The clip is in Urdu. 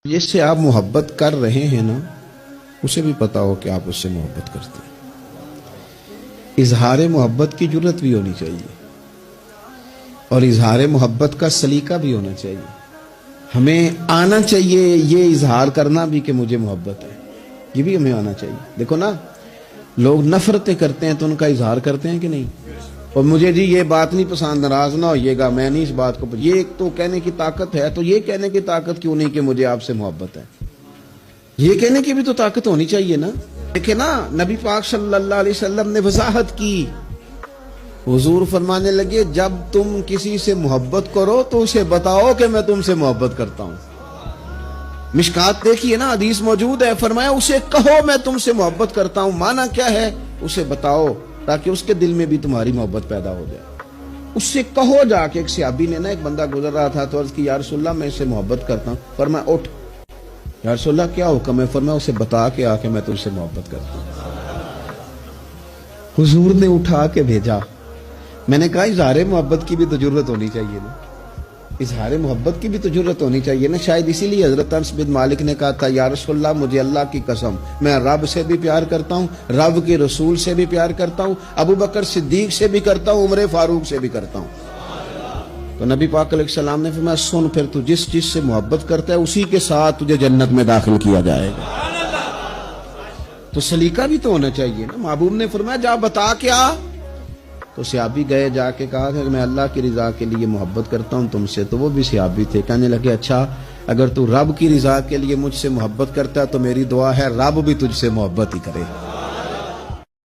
جس سے آپ محبت کر رہے ہیں نا اسے بھی پتا ہو کہ آپ اس سے محبت کرتے ہیں۔ اظہار محبت کی جرت بھی ہونی چاہیے اور اظہار محبت کا سلیقہ بھی ہونا چاہیے۔ ہمیں آنا چاہیے یہ اظہار کرنا بھی کہ مجھے محبت ہے، یہ بھی ہمیں آنا چاہیے۔ دیکھو نا، لوگ نفرتیں کرتے ہیں تو ان کا اظہار کرتے ہیں کہ نہیں؟ اور مجھے جی یہ بات نہیں پسند، ناراض نہ ہوئیے گا، میں نہیں اس بات کو، یہ ایک تو کہنے کی طاقت ہے، تو یہ کہنے کی طاقت کیوں نہیں کہ مجھے آپ سے محبت ہے؟ یہ کہنے کی بھی تو طاقت ہونی چاہیے نا۔ دیکھیں نا، نبی پاک صلی اللہ علیہ وسلم نے وضاحت کی، حضور فرمانے لگے جب تم کسی سے محبت کرو تو اسے بتاؤ کہ میں تم سے محبت کرتا ہوں۔ مشکات دیکھیے نا، حدیث موجود ہے، فرمایا اسے کہو میں تم سے محبت کرتا ہوں۔ معنی کیا ہے؟ اسے بتاؤ تاکہ اس کے دل میں بھی تمہاری محبت پیدا ہو جائے۔ اس سے کہو جا کے۔ ایک صحابی نے نا، ایک بندہ گزر رہا تھا تو عرض کی یا رسول اللہ میں اس سے محبت کرتا ہوں۔ فرمایا اٹھ، یا رسول اللہ کیا حکم ہے؟ فرمایا اسے بتا کے آ کے میں تم سے محبت کرتا ہوں۔ حضور نے اٹھا کے بھیجا۔ میں نے کہا اظہار محبت کی بھی تو جرت ہونی چاہیے نا، اظہار محبت کی بھی تو جرت ہونی چاہیے نا۔ شاید اسی لیے حضرت انس بن مالک نے کہا تھا یا رسول اللہ مجھے اللہ کی قسم میں رب سے بھی پیار کرتا ہوں، رب کے رسول سے بھی پیار کرتا ہوں، ابو بکر صدیق سے بھی کرتا ہوں، عمر فاروق سے بھی کرتا ہوں۔ تو نبی پاک علیہ السلام نے فرمایا سن پھر تو جس سے محبت کرتا ہے اسی کے ساتھ تجھے جنت میں داخل کیا جائے گا۔ تو سلیقہ بھی تو ہونا چاہیے نا۔ محبوب نے فرمایا جا بتا کے آ۔ تو صحابی گئے، جا کے کہا کہ میں اللہ کی رضا کے لیے محبت کرتا ہوں تم سے۔ تو وہ بھی صحابی تھے، کہنے لگے اچھا اگر تو رب کی رضا کے لیے مجھ سے محبت کرتا ہے تو میری دعا ہے رب بھی تجھ سے محبت ہی کرے۔